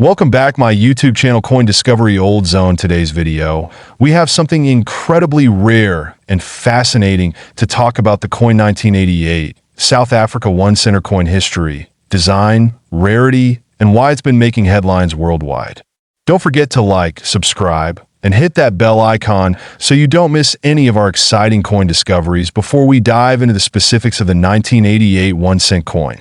Welcome back my YouTube channel Coin Discovery Old Zone. Today's video, we have something incredibly rare and fascinating to talk about: the coin 1988, South Africa 1 cent coin history, design, rarity, and why it's been making headlines worldwide. Don't forget to like, subscribe, and hit that bell icon so you don't miss any of our exciting coin discoveries before we dive into the specifics of the 1988 1 cent coin.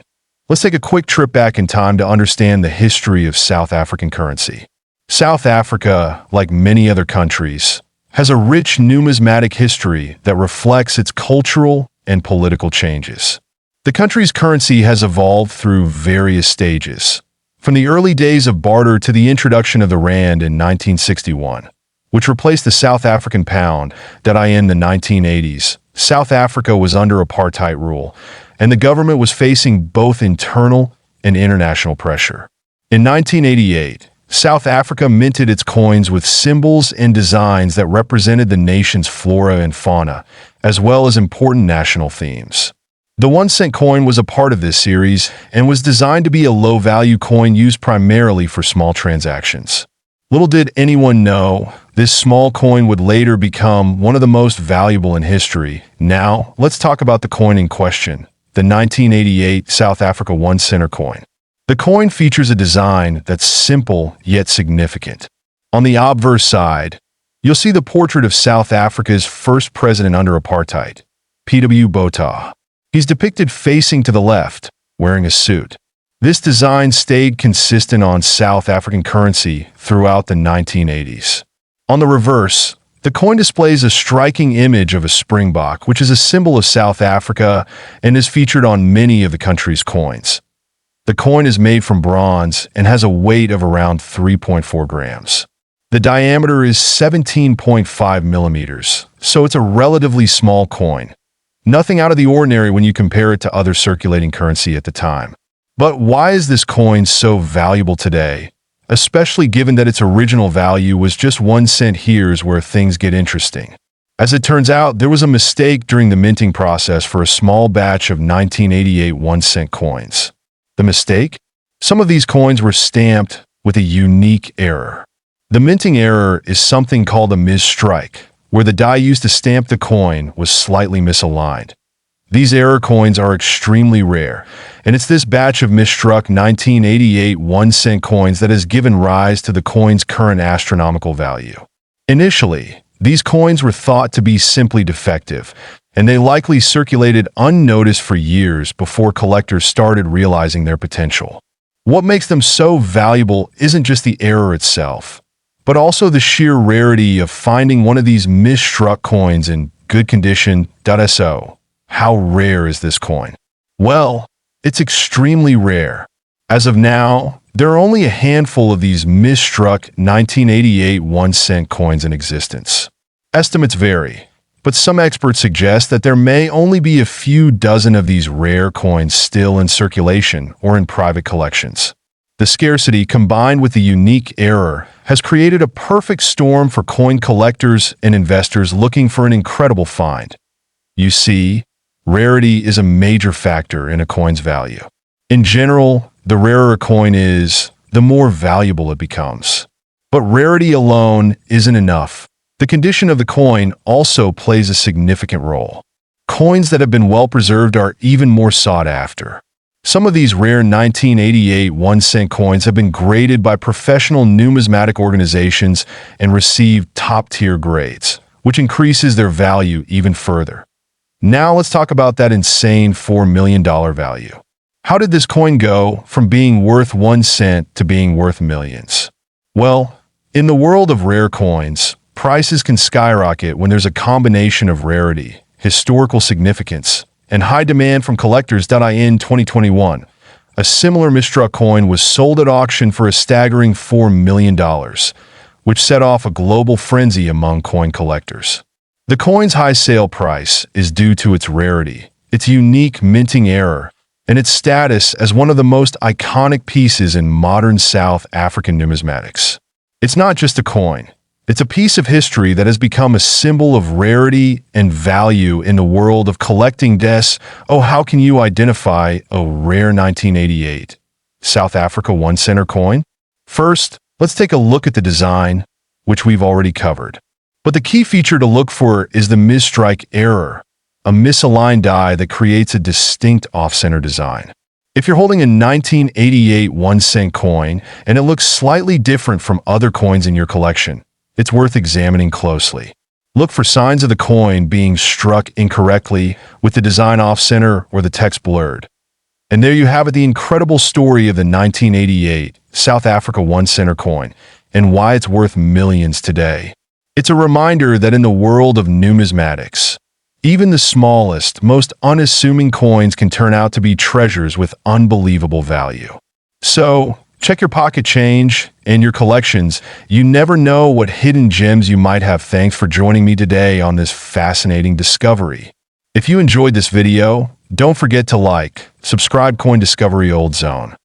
Let's take a quick trip back in time to understand the history of South African currency. South Africa, like many other countries, has a rich numismatic history that reflects its cultural and political changes. The country's currency has evolved through various stages, from the early days of barter to the introduction of the rand in 1961, which replaced the South African pound. In the 1980s, South Africa was under apartheid rule, and the government was facing both internal and international pressure. In 1988, South Africa minted its coins with symbols and designs that represented the nation's flora and fauna, as well as important national themes. The 1 cent coin was a part of this series and was designed to be a low-value coin used primarily for small transactions. Little did anyone know, this small coin would later become one of the most valuable in history. Now, let's talk about the coin in question, the 1988 South Africa 1 cent coin. The coin features a design that's simple yet significant. On the obverse side, you'll see the portrait of South Africa's first president under apartheid, P.W. Botha. He's depicted facing to the left, wearing a suit. This design stayed consistent on South African currency throughout the 1980s. On the reverse, the coin displays a striking image of a springbok, which is a symbol of South Africa and is featured on many of the country's coins. The coin is made from bronze and has a weight of around 3.4 grams. The diameter is 17.5 millimeters, so it's a relatively small coin. Nothing out of the ordinary when you compare it to other circulating currency at the time. But why is this coin so valuable today? Especially given that its original value was just 1 cent. Here's where things get interesting. As it turns out, there was a mistake during the minting process for a small batch of 1988 1 cent coins. The mistake? Some of these coins were stamped with a unique error. The minting error is something called a misstrike, where the die used to stamp the coin was slightly misaligned. These error coins are extremely rare, and it's this batch of misstruck 1988 1 cent coins that has given rise to the coin's current astronomical value. Initially, these coins were thought to be simply defective, and they likely circulated unnoticed for years before collectors started realizing their potential. What makes them so valuable isn't just the error itself, but also the sheer rarity of finding one of these misstruck coins in good condition. So, how rare is this coin? Well, it's extremely rare. As of now, there are only a handful of these misstruck 1988 1 cent coins in existence. Estimates vary, but some experts suggest that there may only be a few dozen of these rare coins still in circulation or in private collections. The scarcity, combined with the unique error, has created a perfect storm for coin collectors and investors looking for an incredible find. You see, rarity is a major factor in a coin's value. In general, the rarer a coin is, the more valuable it becomes. But rarity alone isn't enough. The condition of the coin also plays a significant role. Coins that have been well preserved are even more sought after. Some of these rare 1988 1 cent coins have been graded by professional numismatic organizations and received top-tier grades, which increases their value even further. Now let's talk about that insane $4 million value. How did this coin go from being worth 1 cent to being worth millions? Well, in the world of rare coins, prices can skyrocket when there's a combination of rarity, historical significance, and high demand from collectors. In 2021, a similar misstruck coin was sold at auction for a staggering $4 million, which set off a global frenzy among coin collectors. The coin's high sale price is due to its rarity, its unique minting error, and its status as one of the most iconic pieces in modern South African numismatics. It's not just a coin. It's a piece of history that has become a symbol of rarity and value in the world of collecting. How can you identify a rare 1988 South Africa 1 cent coin? First, let's take a look at the design, which we've already covered. But the key feature to look for is the misstrike error, a misaligned die that creates a distinct off-center design. If you're holding a 1988 1-cent coin and it looks slightly different from other coins in your collection, it's worth examining closely. Look for signs of the coin being struck incorrectly, with the design off-center or the text blurred. And there you have it, the incredible story of the 1988 South Africa 1-center coin and why it's worth millions today. It's a reminder that in the world of numismatics, even the smallest, most unassuming coins can turn out to be treasures with unbelievable value. So, check your pocket change and your collections. You never know what hidden gems you might have. Thanks for joining me today on this fascinating discovery. If you enjoyed this video, don't forget to like, subscribe Coin Discovery Old Zone.